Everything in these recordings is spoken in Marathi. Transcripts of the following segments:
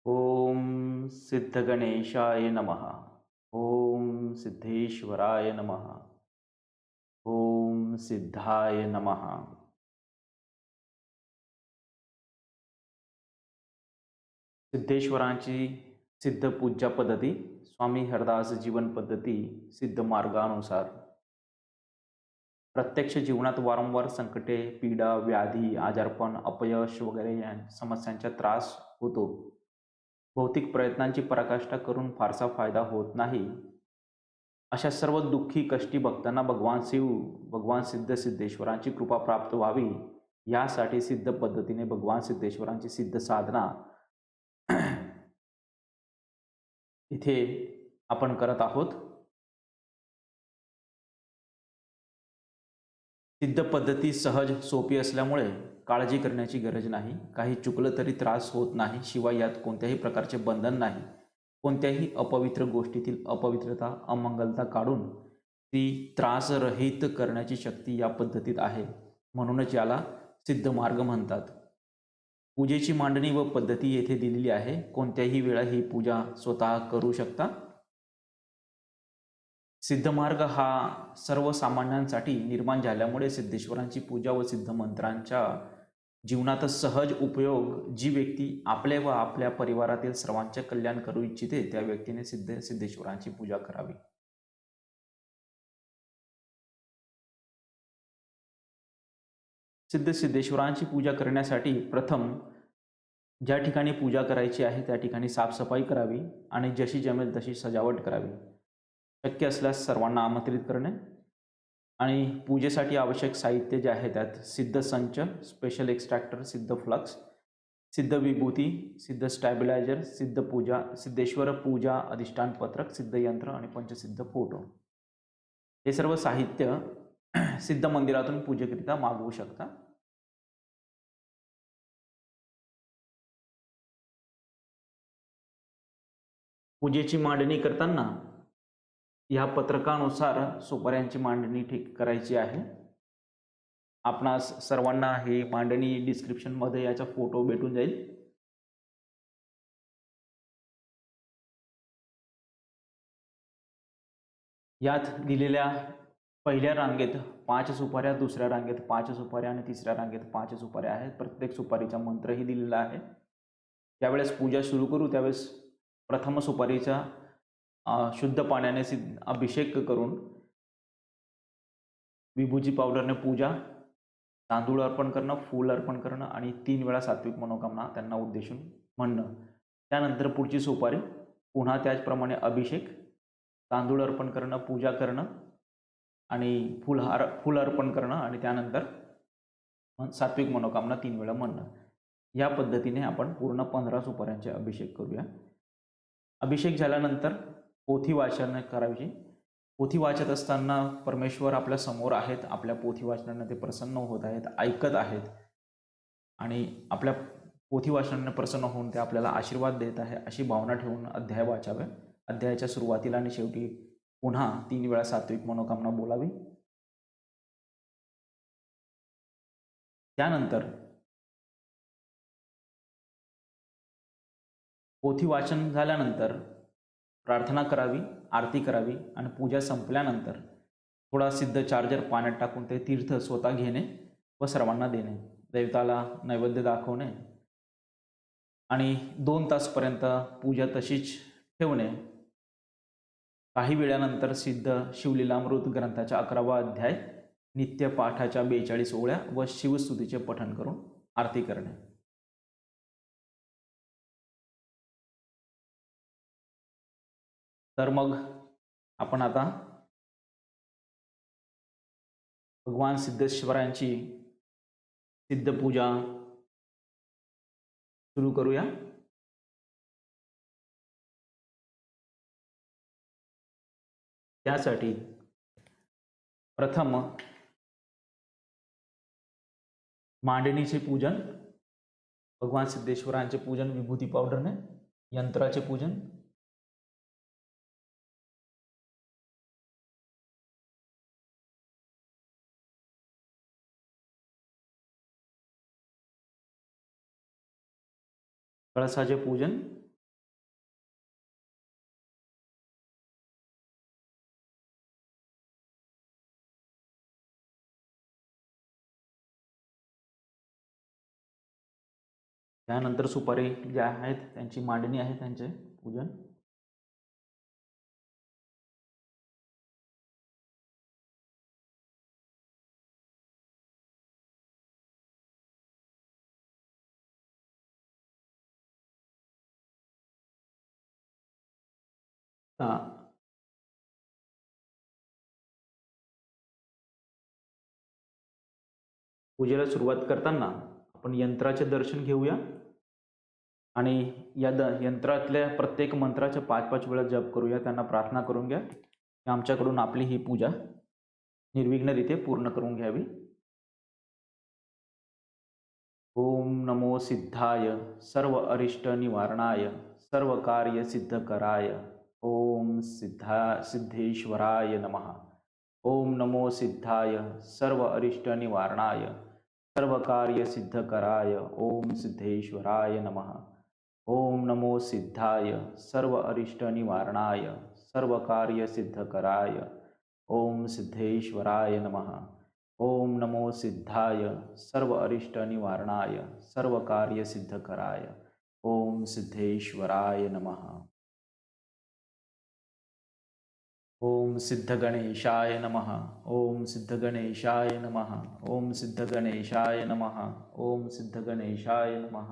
ओम सिद्धगणेशाय नमः. ओम सिद्धेश्वराय नमः. ओम सिद्धाय नमः. सिद्धेश्वरांची सिद्ध पूजा पद्धती स्वामी हरदास जीवन पद्धती सिद्ध मार्गानुसार. प्रत्यक्ष जीवनात वारंवार संकटे, पीडा, व्याधी, आजारपण, अपयश वगैरे या समस्यांचा त्रास होतो. भौतिक प्रयत्नांची पराकाष्ठा करून फारसा फायदा होत नाही. अशा सर्व दुःखी कष्टी भक्तांना भगवान शिव, भगवान सिद्धेश्वरांची कृपा प्राप्त व्हावी यासाठी सिद्ध पद्धतीने भगवान सिद्धेश्वरांची सिद्ध साधना इथे आपण करत आहोत. सिद्ध पद्धती सहज सोपी असल्यामुळे काळजी करण्याची गरज नाही. काही चुकलं तरी त्रास होत नाही. शिवाय यात कोणत्याही प्रकारचे बंधन नाही. कोणत्याही अपवित्र गोष्टीतील अपवित्रता, अमंगलता काढून ती त्रासरहित करण्याची शक्ती या पद्धतीत आहे. म्हणूनच याला सिद्ध मार्ग म्हणतात. पूजेची मांडणी व पद्धती येथे दिलेली आहे. कोणत्याही वेळा ही पूजा स्वतः करू शकता. सिद्धमार्ग हा सर्वसामान्यांसाठी निर्माण झाल्यामुळे सिद्धेश्वरांची पूजा व सिद्ध मंत्रांच्या जीवनात सहज उपयोग जी व्यक्ती आपले व आपल्या परिवारातील सर्वांचे कल्याण करू इच्छिते त्या व्यक्तीने सिद्धेश्वरांची पूजा करावी. सिद्धेश्वरांची पूजा करण्यासाठी प्रथम ज्या ठिकाणी पूजा करायची आहे त्या ठिकाणी साफसफाई करावी आणि जशी जमेल तशी सजावट करावी. शक्य असल्यास सर्वांना आमंत्रित करणे आणि पूजेसाठी आवश्यक साहित्य जे आहे त्यात सिद्ध संच, स्पेशल एक्स्ट्रॅक्टर, सिद्ध फ्लक्स, सिद्ध विभूती, सिद्ध स्टॅबिलायझर, सिद्ध पूजा, सिद्धेश्वर पूजा अधिष्ठान पत्रक, सिद्ध यंत्र आणि पंचसिद्ध फोटो. हे सर्व साहित्य सिद्ध मंदिरातून पूजेकरिता मागवू शकता. पूजेची मांडणी करताना या पत्रकानुसार सुपाऱ्यांची मांडणी ठीक करायची आहे. आपणास सर्वांना ही मांडणी डिस्क्रिप्शनमध्ये याचा फोटो भेटून जाईल. यात दिलेल्या पहिल्या रांगेत 5 सुपाऱ्या, दुसऱ्या रांगेत 5 सुपाऱ्या आणि तिसऱ्या रांगेत 5 सुपाऱ्या आहेत. प्रत्येक सुपारीचा मंत्रही दिलेला आहे. ज्यावेळेस पूजा सुरू करू त्यावेळेस प्रथम सुपारीचा शुद्ध पाण्याने अभिषेक करून विभूजी पावडरने पूजा, तांदूळ अर्पण करणं, फूल अर्पण करणं आणि 3 वेळा सात्विक मनोकामना त्यांना उद्देशून म्हणणं. त्यानंतर पुढची सुपारी पुन्हा त्याचप्रमाणे अभिषेक, तांदूळ अर्पण करणं, पूजा करणं आणि फूल अर्पण करणं आणि त्यानंतर सात्विक मनोकामना 3 वेळा म्हणणं. या पद्धतीने आपण पूर्ण 15 सुपाऱ्यांचे अभिषेक करूया. अभिषेक झाल्यानंतर पोथी वाचन करायची. पोथी वाचत असताना परमेश्वर आपल्या समोर आहेत. आपल्या पोथी वाचनाने ते प्रसन्न होत आहेत, ऐकत आहेत आणि आपल्या पोथी वाचनाने प्रसन्न होऊन ते आपल्याला आशीर्वाद देत आहे अशी भावना ठेवून अध्याय वाचावे. अध्यायाच्या सुरुवातीला आणि शेवटी पुन्हा 3 वेळा सात्विक मनोकामना बोलावी. त्यानंतर पोथी वाचन झाल्यानंतर प्रार्थना करावी, आरती करावी आणि पूजा संपल्यानंतर थोडा सिद्ध चार्जर पाण्यात टाकून ते तीर्थ स्वतः घेणे व सर्वांना देणे. दैवताला नैवेद्य दाखवणे आणि 2 तासपर्यंत पूजा तशीच ठेवणे. काही वेळानंतर सिद्ध शिवलीलामृत ग्रंथाचा 11वा अध्याय, नित्य पाठाच्या 42 ओळ्या व शिवस्तुतीचे पठण करून आरती करणे. तर मग आपण आता भगवान सिद्धेश्वरांची सिद्ध पूजा सुरू करूया. त्यासाठी प्रथम मांडणीचे पूजन, भगवान सिद्धेश्वरांचे पूजन विभूती पावडरने, यंत्राचे पूजन, कळसाचे पूजन त्यानंतर सुपारी ज्या आहेत त्यांची मांडणी आहे, त्यांचे पूजन. पूजेला सुरुवात करताना आपण यंत्राचे दर्शन घेऊया आणि या यंत्रातल्या प्रत्येक मंत्राचे 5-5 वेळा जप करूया. त्यांना प्रार्थना करून घ्या की आमच्याकडून आपली ही पूजा निर्विघ्नरीत्या पूर्ण करून घ्यावी. ओम नमो सिद्धाय सर्व अरिष्ट निवारणाय सर्व कार्य सिद्धकराय ओम सिद्धेश्वराय नमः. ओम नमो सिद्धाय सर्व अरिष्ट निवारणाय सर्व कार्य सिद्धकराय ओम सिद्धेश्वराय नमः. ओम नमो सिद्धाय सर्व अरिष्ट निवारणाय सर्व कार्य सिद्धकराय ओम सिद्धेश्वराय नमः. ओम नमो सिद्धाय सर्व अरिष्ट निवारणाय सर्व कार्य सिद्धकराय ओम सिद्धेश्वराय नमः. ओम सिद्धगणेशाय नमः. ओम सिद्धगणेशाय नमः. ओम सिद्धगणेशाय नमः. ओम सिद्धगणेशाय नमः.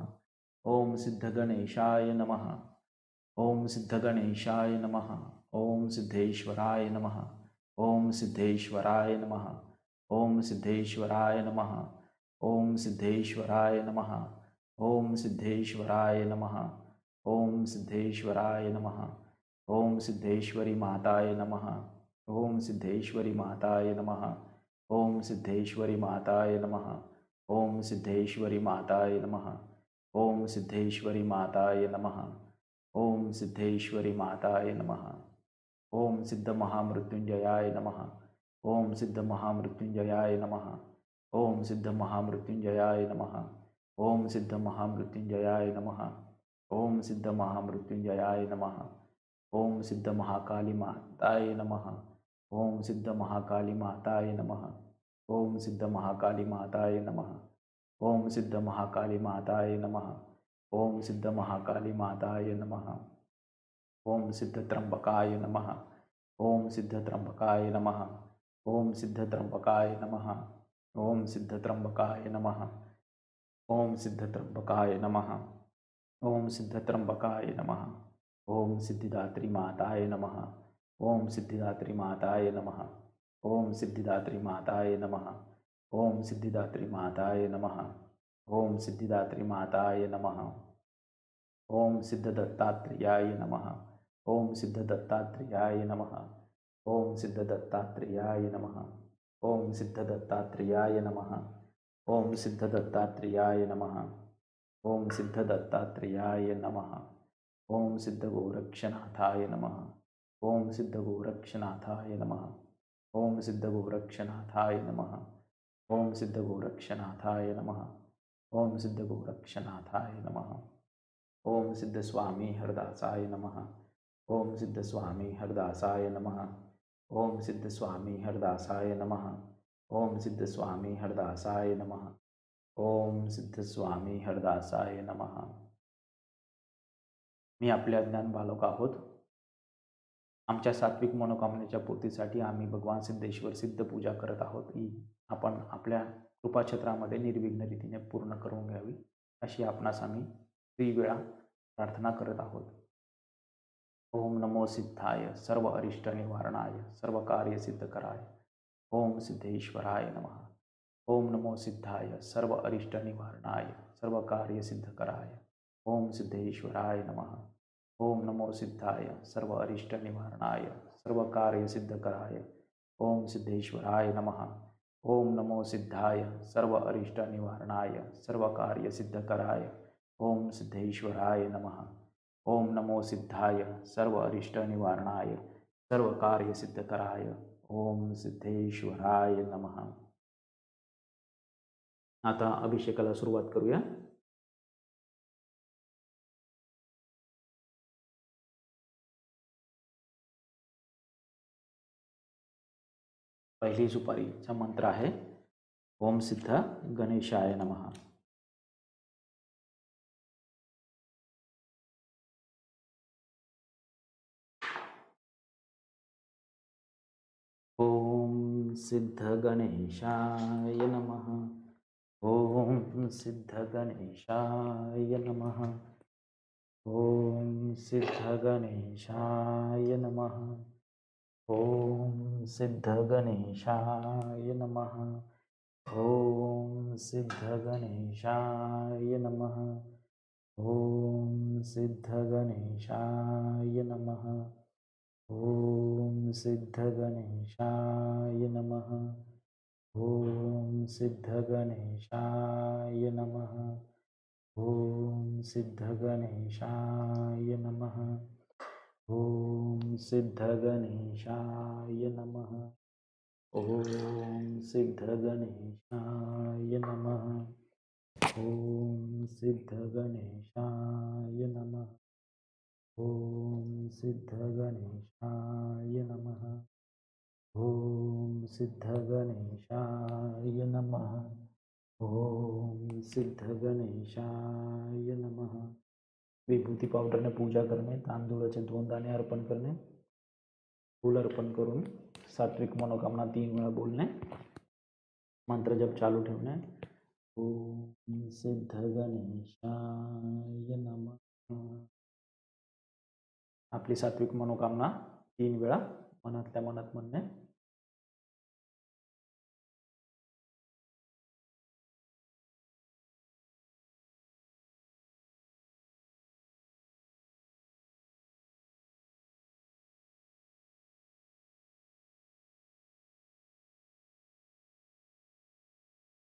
ओम सिद्धगणेशाय नमः. ओम सिद्धगणेशाय नमः. ओम सिद्धेश्वराय नमः. ओम सिद्धेश्वराय नमः. ओम सिद्धेश्वराय नमः. ओम सिद्धेश्वराय नमः. ओम सिद्धेश्वराय नमः. ओम सिद्धेश्वराय नमः. ओम सिद्धेश्वरी माताय नमः. ओम सिद्धेश्वरी माताय नमः. ओम सिद्धेश्वरी माताय नमः. ओम सिद्धेश्वरी माताय नमः. ओम सिद्धेश्वरी माताय नमः. ओम सिद्धेश्वरी माताय नमः. ओम सिद्ध महामृत्युंजयाय नमः. ओम सिद्ध महामृत्युंजयाय नमः. ओम सिद्ध महामृत्युंजयाय नमः. ओम सिद्ध महामृत्युंजयाय नमः. ओम सिद्ध महामृत्युंजयाय नमः. ओम सिद्ध महाकाली माताय नमः. ओम सिद्ध महाकाली माताय नमः. ओम सिद्ध महाकाली माताय नमः. ओम सिद्ध महाकाली माताय नमः. ओम सिद्ध महाकाली माताय नमः. ओम सिद्ध त्र्यंबकाय नमः. ओम सिद्ध त्र्यंबकाय नमः. ओम सिद्ध त्र्यंबकाय नमः. ओम सिद्ध त्र्यंबकाय नमः. ओम सिद्ध त्र्यंबकाय नमः. ओम सिद्ध त्र्यंबकाय नमः. ओम सिद्धिदात्री माताय नमः. ओम सिद्धिदात्री माताय नमः. ओम सिद्धिदात्री माताय नमः. ओम सिद्धिदात्री माताय नमः. ओम सिद्धिदात्री माताय नमः. ओम सिद्ध दत्तात्रेयाय नमः. ओम सिद्ध दत्तात्रेयाय नमः. ओम सिद्ध दत्तात्रेयाय नमः. ओम सिद्ध दत्तात्रेयाय नमः. ओम सिद्ध दत्तात्रेयाय नमः. ओम सिद्ध दत्तात्रेयाय नमः. ओम सिद्ध गोरक्षनाथाय नमः. ओम सिद्ध गोरक्षनाथाय नमः. ओम सिद्ध गोरक्षनाथाय नमः. ओम सिद्ध गोरक्षनाथाय नमः. ओम सिद्ध गोरक्षनाथाय नमः. ओम सिद्ध स्वामी हरदासाय नमः. ओम सिद्ध स्वामी हरदासाय नमः. ओम सिद्ध स्वामी हरदासाय नमः. ओम सिद्ध स्वामी हरदासाय नमः. ओम सिद्ध स्वामी हरदासाय नमः. मी आपले अज्ञान बालक आहोत. आमच्या सात्विक मनोकामनेच्या पूर्तीसाठी आम्ही भगवान सिद्धेश्वर सिद्ध पूजा करत आहोत. ही आपण आपल्या कृपाछत्रामध्ये निर्विघ्न रीतीने पूर्ण करून घ्यावी अशी आपणास आम्ही 3 वेळा प्रार्थना करत आहोत. ओम नमो सिद्धाय सर्व अरिष्ट निवारणाय सर्व कार्य सिद्धकराय ओम सिद्धेश्वराय नमः. ओम नमो सिद्धाय सर्व अरिष्ट निवारणाय सर्व कार्य सिद्धकराय ओम सिद्धेश्वराय नमः. ओम नमो सिद्धाय सर्व अरिष्ट निवारणाय सर्व कार्य सिद्धकराय ओम सिद्धेश्वराय नमः. ओम नमो सिद्धाय सर्व अरिष्ट निवारणाय सर्व कार्य सिद्धकराय ओम सिद्धेश्वराय नमः. ओम नमो सिद्धाय सर्व अरिष्ट निवारणाय सर्व कार्य सिद्धकराय ओम सिद्धेश्वराय नमः. आता अभिषेकाला सुरुवात करूया. पहिली सुपारीचा मंत्र आहे ओम सिद्ध गणेशाय नमः. सिद्धगणेशाय नमः। ओम सिद्धगणेशाय नमः। ओम सिद्धगणेशाय नमः। ओम सिद्धगणेशाय नमः। ओम सिद्धगणेशाय नमः। ओम सिद्धगणेशाय नमः। ओम सिद्धगणेशाय नमः। ओम सिद्धगणेशाय नमः। ओम सिद्धगणेशाय नमः। ओम सिद्धगणेशाय नमः। ओम सिद्धगणेशाय नमः। ओम सिद्धगणेशाय नमः। ओम सिद्धगणेशाय नमः। ओम सिद्धगणेशाय नमः। ओम सिद्धगणेशाय नमः। विभूती पावडरने पूजा करणे, तांदूळाचे 2 दाणे अर्पण करणे, फूल अर्पण करून सात्विक मनोकामना 3 वेळा बोलणे, मंत्र जप चालू ठेवणे। ओम सिद्धगणेशाय नमः। आपली सात्विक मनोकामना 3 वेळा मनातल्या मनात म्हणणे।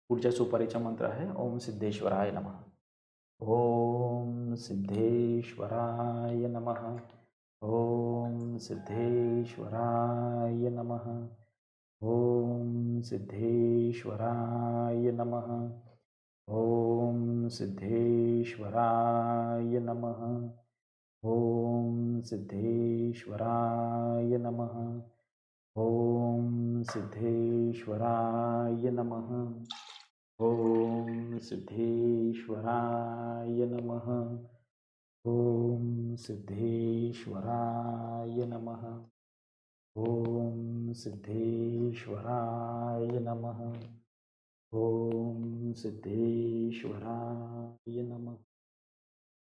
पुढच्या सुपारीचा मंत्र आहे ओम सिद्धेश्वराय नमः। ओम सिद्धेश्वराय नमः। ओम सिद्धेश्वराय नमः। ओम सिद्धेश्वराय नमः। ओम सिद्धेश्वराय नमः। ओम सिद्धेश्वराय नमः। ओम सिद्धेश्वराय नमः। ओम सिद्धेश्वराय नमः। ओम सिद्धेश्वराय नमः। ओम सिद्धेश्वराय नमः। ओम सिद्धेश्वराय नमः।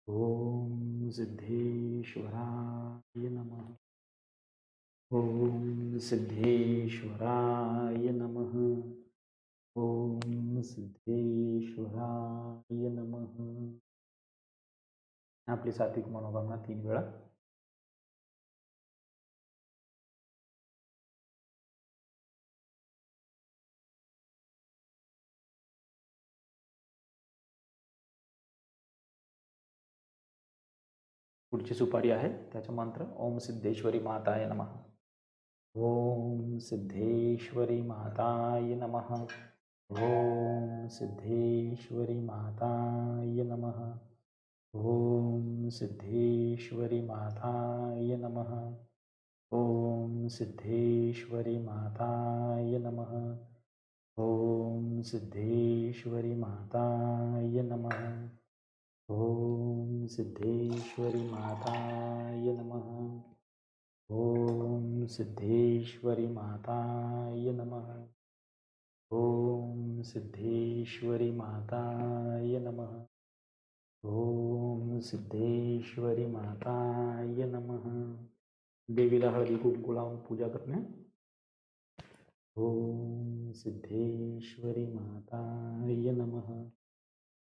ओम सिद्धेश्वराय नमः। ओम सिद्धेश्वराय नमः। ओम सिद्धेश्वराय नमः। आपली सात्विक मनोकामना 3 वेळा। पुढची सुपारी आहे त्याचा मंत्र ओम सिद्धेश्वरी माताय नमः। ओम सिद्धेश्वरी माताय नमः। ओम सिद्धेश्वरी माताय नमः। ओम सिद्धेश्वरी माताय नमः। ओम सिद्धेश्वरी माताय नमः। ओम सिद्धेश्वरी माताय नमः। ओम सिद्धेश्वरी माताय नमः। ओम सिद्धेश्वरी माताय नमः। ओम सिद्धेश्वरी माताय नमः। ओम सिद्धेश्वरी माताय नमः। देवीला हळदी कुंकू लावून पूजा करणे। ओम सिद्धेश्वरी माताय नमः।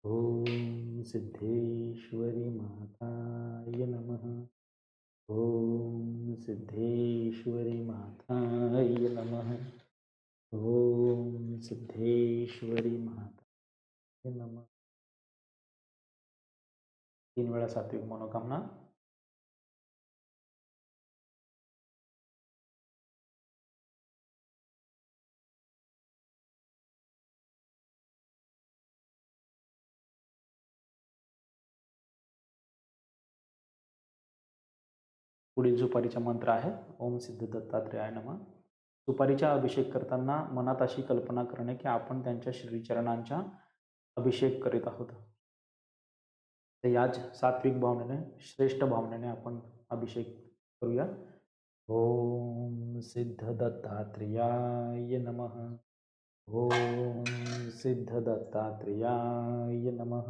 ओम सिद्धेश्वरी माताय नमः। ओम सिद्धेश्वरी माताय नमः। ओम सिद्धेश्वरी माताय नमः। 3 वेळा सात्विक मनोकामना। पुढील सुपारीचा मंत्र आहे ओम सिद्ध दत्तात्रेयाय नमः। सुपारीचा अभिषेक करताना मनात अशी कल्पना करणे की आपण त्यांच्या श्रीचरणांचा अभिषेक करीत आहोत। तर याच सात्विक भावनेने श्रेष्ठ भावनेने आपण अभिषेक करूया। ॐ सिद्धदत्तात्रेयाय नमः। ॐ सिद्धदत्तात्रेयाय नमः।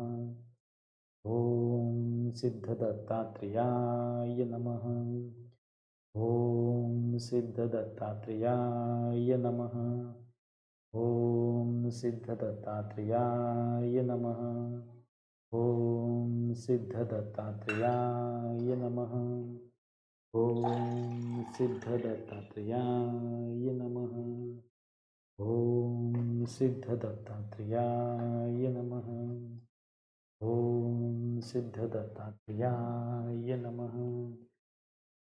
ॐ सिद्धदत्तात्रेयाय नमः। ॐ सिद्धदत्तात्रेयाय नमः। ॐ सिद्धदत्तात्रेयाय नमः। ॐ सिद्धदत्तात्रेयाय नमः। ॐ सिद्धदत्तात्रेयाय नमः। ॐ सिद्धदत्तात्रेयाय नमः। ॐ सिद्धदत्तात्रेयाय नमः।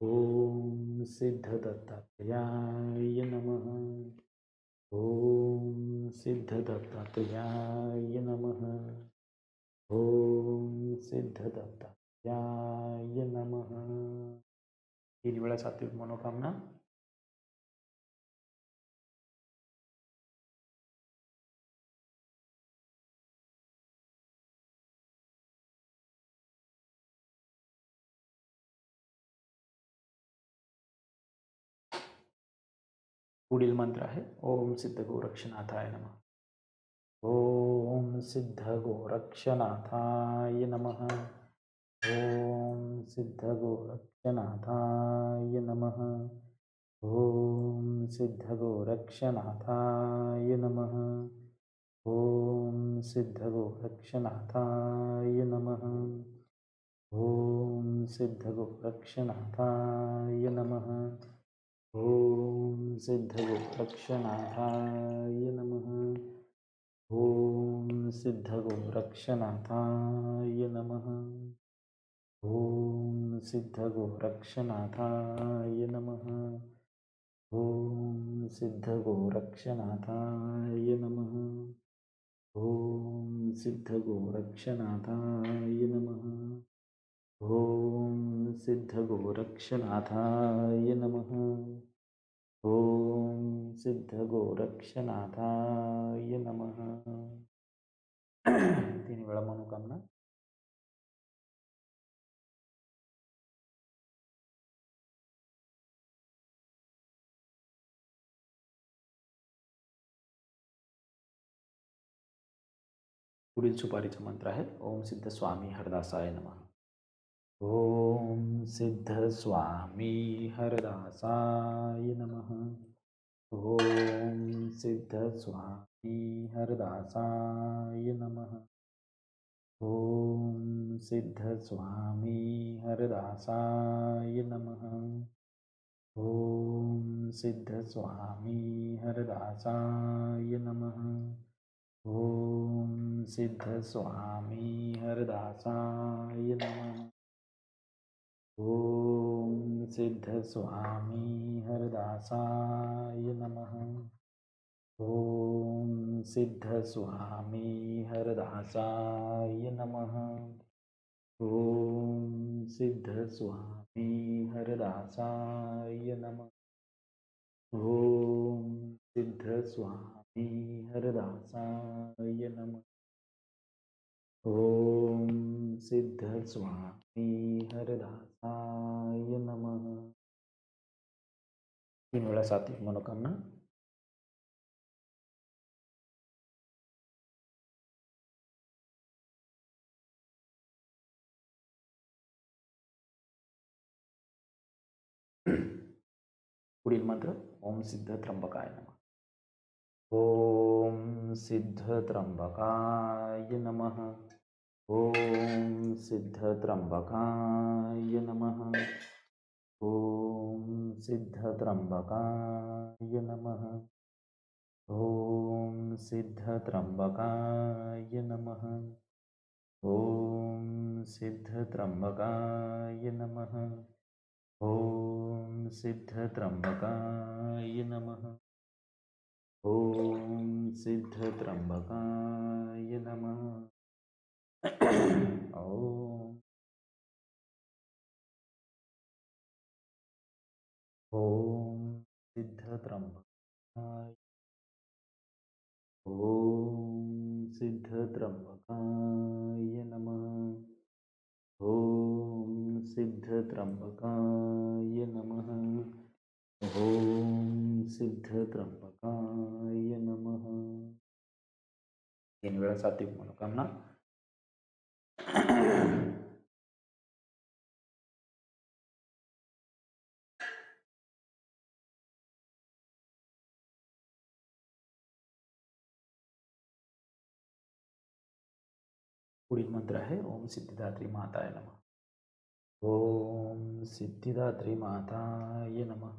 ॐ सिद्धदत्तात्रेयाय नमः। ॐ सिद्धदत्तात्रेयाय नमः। ॐ सिद्धदत्तात्रेयाय नमः। 3 वेळा सात्विक मनोकामना. पुढील मंत्र आहे ओम सिद्ध गोरक्षनाथाय नमः. ओम सिद्ध गोरक्षनाथाय नमः. ओम सिद्ध गोरक्षनाथाय नमः. ओम सिद्ध गोरक्षनाथाय नमः. ओम सिद्ध गोरक्षनाथाय नमः. ओम सिद्ध गोरक्षनाथाय नमः. ओम सिद्ध गोरक्षनाथाय नमः. ओम सिद्ध गोरक्षनाथाय नमः. ओम सिद्ध गोरक्षनाथाय नमः. ओम सिद्ध गोरक्षनाथाय नमः. ओम सिद्ध गोरक्षनाथाय नमः. ओम सिद्ध गोरक्षनाथाय नमः. ओम सिद्ध गोरक्षनाथाय नमः. 3 वेळा मनोकामना. पुढील सुपारीचा मंत्र आहे ओम सिद्ध स्वामी हरदासाय नमः. ओम सिद्ध स्वामी हरदासाय नमः. ओम सिद्ध स्वामी हरदासाय नमः. ओम सिद्ध स्वामी हरदासाय नमः. ओम सिद्ध स्वामी हरदासाय नमः. ओम सिद्ध स्वामी हरदासाय नमः. ओम सिद्ध स्वामी हरदासाय नमः. ओम सिद्ध स्वामी हरदासाय नमः. ओम सिद्ध स्वामी हरदासाय नमः. ओम सिद्ध स्वामी हरदासाय नमः. ओम सिद्ध स्वामी हरदासाय नमः. 3 वेळा सात्विक मनोकामना. पुढील मंत्र ओम सिद्ध त्र्यंबकाय नमः. ओम सिद्ध त्र्यंबकाय नमः. ओम सिद्ध त्र्यंबकाय नमः. ओम सिद्ध त्र्यंबकाय नमः. ओम सिद्ध त्र्यंबकाय नमः. ओम सिद्ध त्र्यंबकाय नमः. ओम सिद्ध त्र्यंबकाय नमः. ओम सिद्ध त्र्यंबकाय नमः. ओम ओम सिद्ध त्र्यंबकाय. ओम सिद्ध त्र्यंबकाय नमः. ओम सिद्ध त्र्यंबकाय नमः. ओम सिद्धत्रंबकाय नमः. 3 वेळा सात्विक मनोकामना. पुढील मंत्र आहे ओम सिद्धिदात्री माताय नमः. ओम सिद्धिदात्री माताय नमः.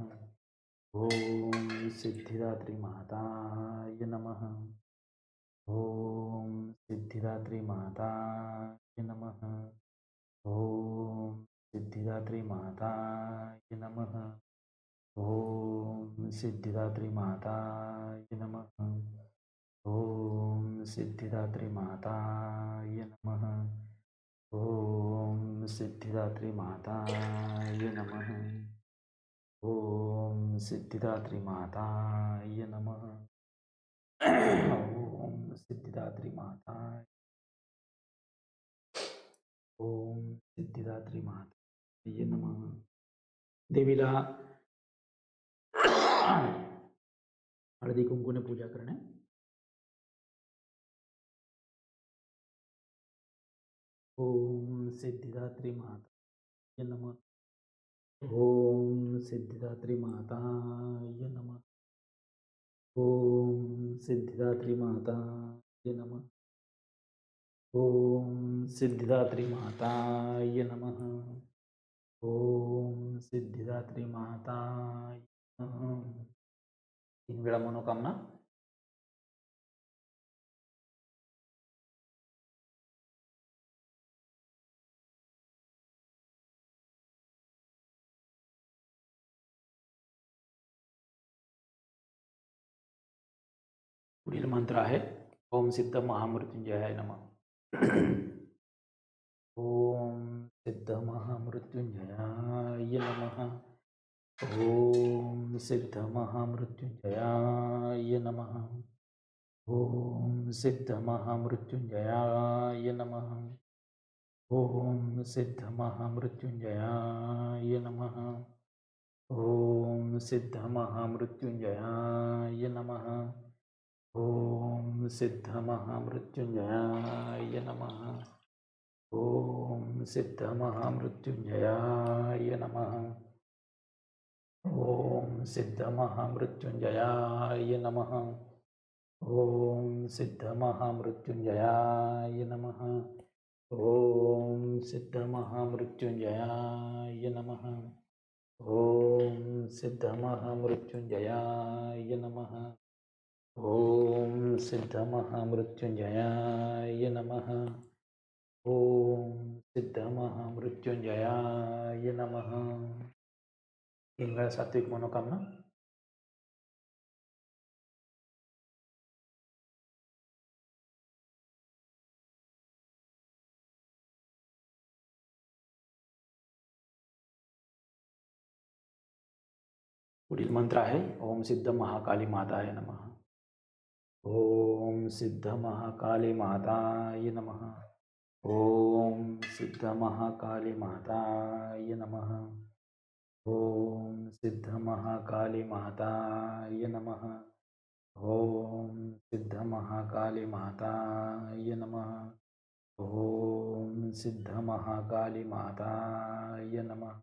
ओम सिद्धिदात्री माताय नमः. ओम सिद्धिदात्री माताय नमः. ओम सिद्धिदात्री माताय नमः. ओम सिद्धिदात्री माताय नमः. ओम सिद्धिदात्री माताय नमः. ओम सिद्धिदात्री माताय नमः. ओम सिद्धिदात्री माताय नमः. ओम सिद्धिदात्री माताय. ओम सिद्धिदात्री माताय नमः. देवीला हळदी कुंकूने पूजा करणे. ओम सिद्धिदात्री माताय नमः. ओम सिद्धिदात्री माताय नमः. ओम सिद्धिदात्री माताय नमः. ओम सिद्धिदात्री माताय नमः. ओम सिद्धिदात्री माताय नमः. 3 वेळा मनोकामना. पुढील मंत्र आहे ओम सिद्ध महामृत्युंजयाय नमः. ओम सिद्ध महामृत्युंजयाय नमः. ओम सिद्ध महामृत्युंजयाय नमः. ओम सिद्ध महामृत्युंजयाय नमः. ओम सिद्ध महामृत्युंजयाय नमः. ओम सिद्ध महामृत्युंजयाय नमः. ओम सिद्ध महामृत्युंजयाय नमः. ओम सिद्ध महामृत्युंजयाय नमः. ओम सिद्ध महामृत्युंजयाय नमः. ओम सिद्ध महामृत्युंजयाय नमः. ओम सिद्ध महामृत्युंजयाय नमः. ओम सिद्ध महामृत्युंजयाय नमः. ओम सिद्ध महामृत्युंजयाय नमः. ओम सिद्ध महामृत्युंजयाय नमः. 3 वेळा सात्विक मनोकामना. पुढील मंत्र आहे ओम सिद्ध महाकाली माताय नमः. ओम सिद्ध महाकाली माताय नमः. ओम सिद्ध महाकाली माताय नमः. ओम सिद्ध महाकाली माताय नमः. ओम सिद्ध महाकाली माताय नमः. ओम सिद्ध महाकाली माताय नमः.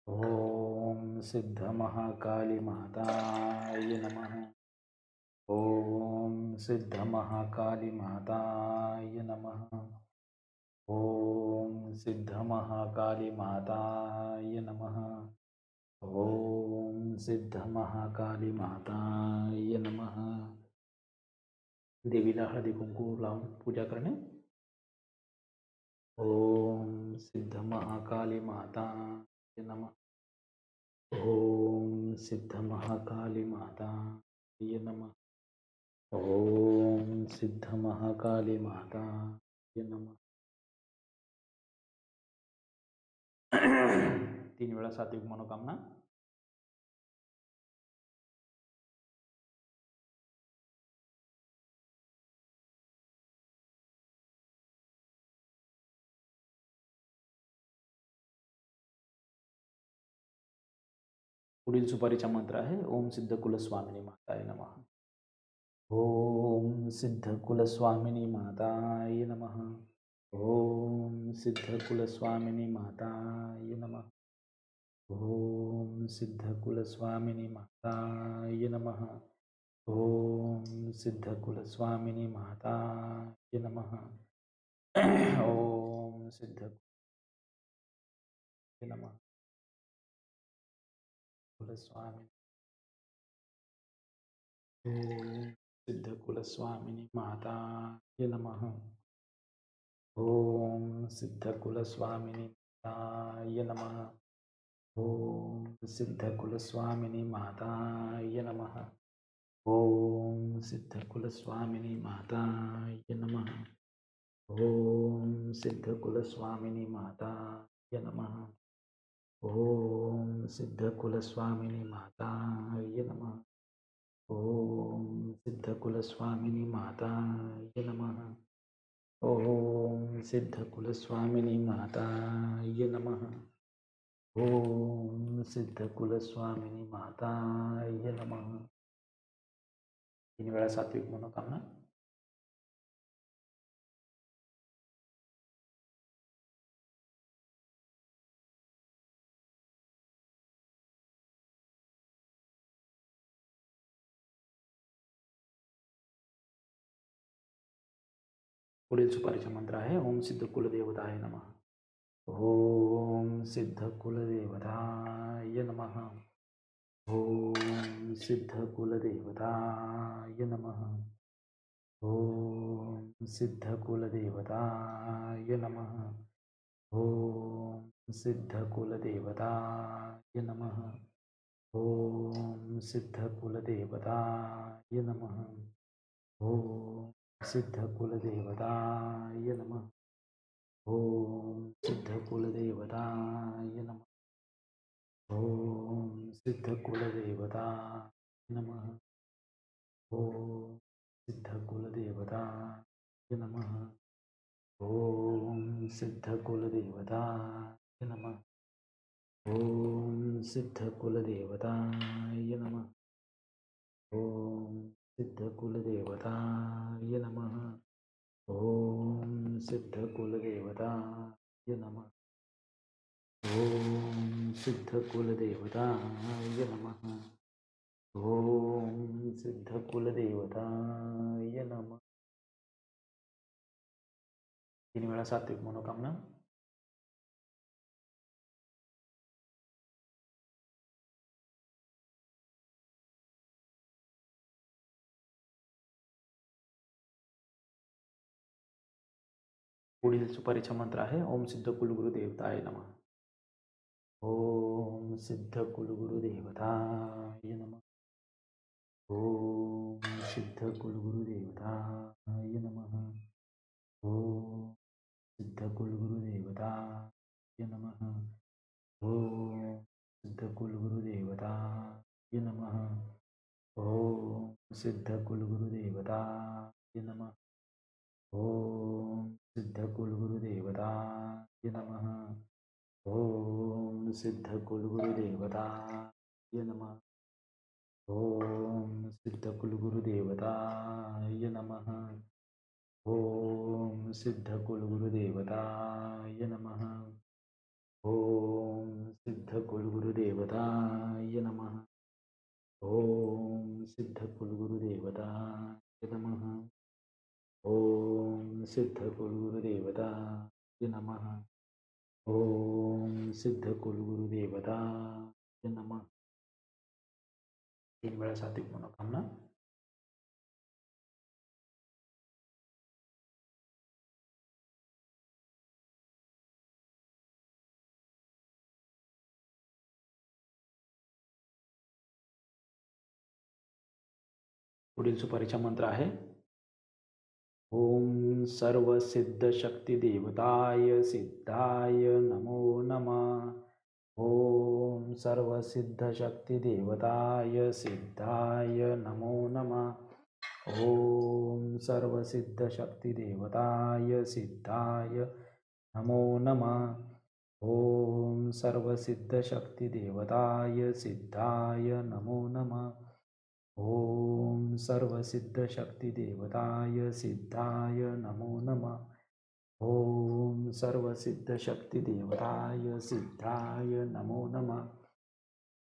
ओम सिद्ध महाकाली माताय नमः. ओम सिद्ध महाकाली माताय नमः. ओम सिद्ध महाकाली माताय नमः. ओम सिद्ध महाकाली माताय नमः. देवीला हळदी कुंकू लावून पूजा करणे. ओम सिद्ध महाकाली माताय नमः. ओम सिद्ध महाकाली माताय नमः. ओम सिद्ध महाकाली माताय नमः. 3 वेळा सात्विक मनोकामना. पुढील सुपारीचा मंत्र आहे ओम सिद्धकुलस्वामिनी माताय नमः. ओम सिद्धकुलस्वामिनी माताय नमः. ओम सिद्धकुलस्वामिनी माताय नमः. ओम सिद्धकुलस्वामिनी माताय नमः. ओम सिद्धकुलस्वामिनी माताय नमः. ओम सिद्धकुलस्वामिनी नमः. कुलस्वामिनी ओम सिद्धकुलस्वामिनी माताय नमः. ओम सिद्धकुलस्वामिनी माताय नमः. ओम सिद्धकुलस्वामिनी माताय नमः. ओम सिद्धकुलस्वामिनी माताय नमः. ओम सिद्धकुलस्वामिनी माताय नमः. ओम सिद्धकुलस्वामिनी माताय नमः. ओम सिद्धकुलस्वामिनी माताय नमः. ओम सिद्धकुलस्वामिनी माताय नमः. ओम सिद्धकुलस्वामिनी माताय नमः. 3 वेळा सात्विक मनोकामना. पुढील सुपारीचा मंत्र आहे ओम सिद्धकुलदेवताय नमः. ओम सिद्धकुलदेवताय नमः. ओम सिद्धकुलदेवताय नमः. ओम सिद्धकुलदेवताय नमः. ओम सिद्धकुलदेवताय नमः. ओम सिद्धकुलदेवताय नमः. ओम सिद्धकुलदेवताय नमः. ओम सिद्धकुलदेवताय नमः. ओम सिद्धकुलदेवताय नमः. ओम सिद्धकुलदेवताय नमः. ओम सिद्धकुलदेवताय नमः. ओम सिद्धकुलदेवताय नमः. ओम सिद्धकुलदेवताय नमः. ओम सिद्धकुलदेवताय नमः. ओम सिद्धकुलदेवताय नमः. ओम सिद्धकुलदेवताय नमः. 3 वेळा सात्विक मनोकामना. पुढील सुपारीचा मंत्र आहे ओम सिद्धकुलगुरुदेवताय नमः. ओम सिद्धकुलगुरुदेवताय नमः. ओम सिद्धकुलगुरुदेवताय नमः. ओम सिद्धकुलगुरुदेवताय नमः. ओम सिद्धकुलगुरुदेवताय नमः. ओम सिद्धकुलगुरुदेवताय नमः. ओम सिद्धकुलगुरुदेवताय नमः. ओम सिद्धकुलगुरुदेवताय नमः. ओम सिद्धकुलगुरुदेवताय नमः. ओम सिद्धकुलगुरुदेवताय नमः. ओम सिद्धकुलगुरुदेवताय नमः. ओम सिद्धकुलगुरुदेवताय नमः. ओम सिद्धकुलगुरुदेवताय नमः. ओम सिद्धकुलगुरुदेवताय नमः. 3 वेळा सात्विक मनोकामना. पुढील सुपारीचा मंत्र आहे ओम सर्वसिद्धशक्तिदेवताय सिद्धाय नमो नमः. ओम सर्वसिद्धशक्तिदेवताय सिद्धाय नमो नमः. ओम सर्वसिद्धशक्तिदेवताय सिद्धाय नमो नमः. ओम सर्वसिद्धशक्तिदेवताय सिद्धाय नमो नमः। ओम सर्वसिद्धशक्तिदेवताय सिद्धाय नमो नमः। ओम सर्वसिद्धशक्तिदेवताय सिद्धाय नमो नमः।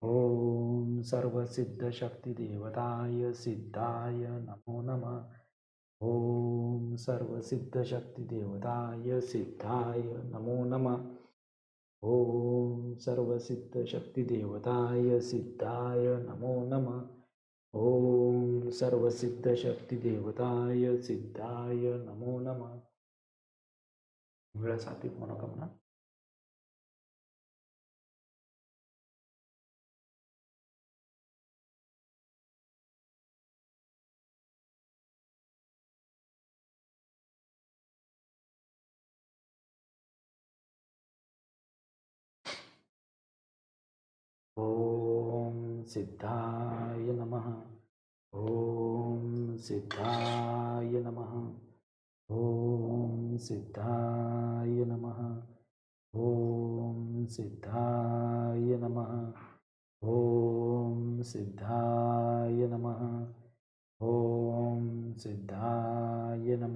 ओम सर्वसिद्धशक्तिदेवताय सिद्धाय नमो नमः। ओम सर्वसिद्धशक्तिदेवताय सिद्धाय नमो नमः। ओम सर्वसिद्धशक्तिदेवताय सिद्धाय नमो नमः। ओम सर्वसिद्धशक्तिदेवताय सिद्धाय नमो नमः। वेळा सात्विक मनोकामना। ओम सिद्धाय नमः। ओम सिद्धाय नमः। ओम सिद्धाय नमः। ओम सिद्धाय नमः। ओम सिद्धाय नमः। ओम सिद्धाय नमः।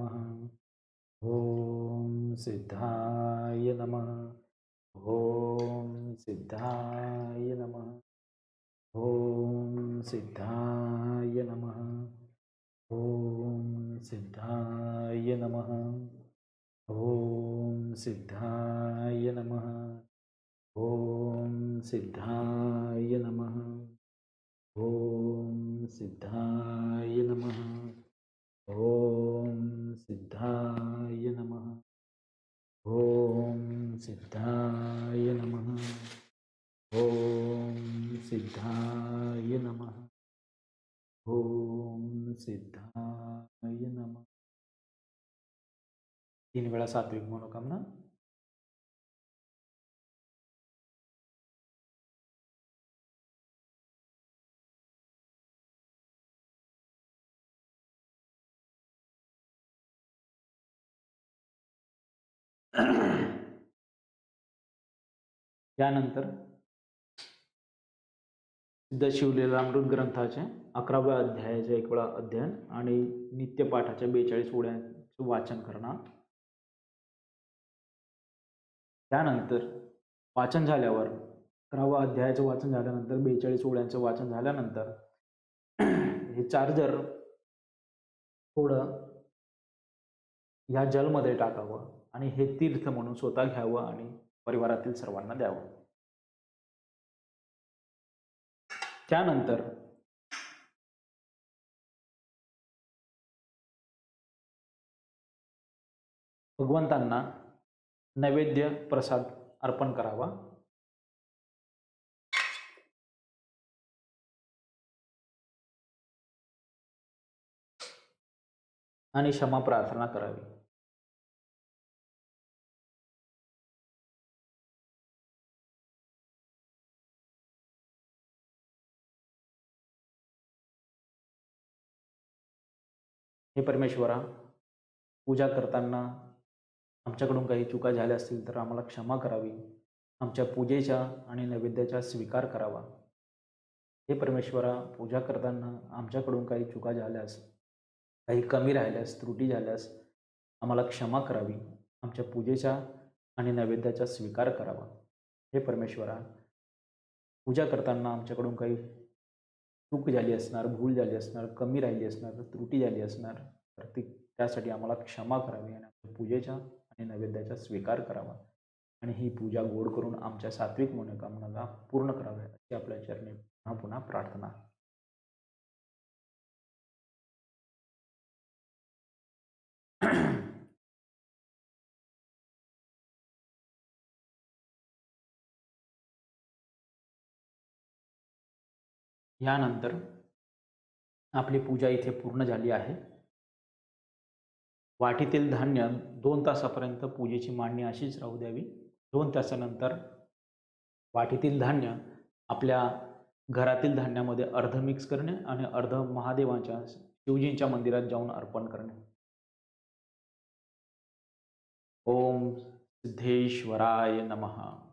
ओम सिद्धाय नमः। ओम सिद्धाय नमः। ओम सिद्धाय नमः। ओम सिद्धाय नमः। ओम सिद्धाय नमः। ओम सिद्धाय नमः। ओम सिद्धाय नमः। ओम सिद्धाय नमः। ओम सिद्धाय नमः। ओम सिद्धाय नमः। ओम सिद्धाय नमः। 3 वेळा सात्विक मनोकामना। यानंतर सिद्ध शिवलीलामृत ग्रंथाचे 11व्या अध्यायाचे 1 वेळा अध्ययन आणि नित्यपाठाच्या 42 ओळ्यांचे वाचन करणार। त्यानंतर वाचन झाल्यावर 11व्या अध्यायाचं वाचन झाल्यानंतर 42 ओळ्यांचं वाचन झाल्यानंतर हे चार्जर थोडं ह्या जलमध्ये टाकावं आणि हे तीर्थ म्हणून स्वतः घ्यावं आणि परिवारातील सर्वांना द्यावं। त्यानंतर भगवंतांना नैवेद्य प्रसाद अर्पण करावा आणि क्षमा प्रार्थना करावी। हे परमेश्वरा, पूजा करताना आमच्याकडून काही चुका झाल्या असतील तर आम्हाला क्षमा करावी। आमच्या पूजेच्या आणि नैवेद्याचा स्वीकार करावा। हे परमेश्वरा, पूजा करताना आमच्याकडून काही चुका झाल्यास, काही कमी राहिल्यास, त्रुटी झाल्यास आम्हाला क्षमा करावी। आमच्या पूजेचा आणि नैवेद्याचा स्वीकार करावा। हे परमेश्वरा, पूजा करताना आमच्याकडून काही चूक झाली असणार, भूल झाली असणार, कमी राहिली असणार, त्रुटी झाली असणार तर त्यासाठी आम्हाला क्षमा करावी आणि आमच्या पूजेचा आणि नैवेद्याचा स्वीकार करावा आणि ही पूजा गोड करून आमच्या सात्विक मनोकामनाला पूर्ण कराव्या अशी आपल्या चरणी पुन्हा पुन्हा प्रार्थना। यानंतर आपली पूजा इथे पूर्ण झाली आहे। वाटीतील धान्य 2 तासापर्यंत पूजेची मांडणी अशीच राहू द्यावी। 2 तासानंतर वाटीतील धान्य आपल्या घरातील धान्यामध्ये अर्ध मिक्स करणे आणि अर्ध महादेवाच्या शिवजींच्या मंदिरात जाऊन अर्पण करणे। ओम सिद्धेश्वराय नमः।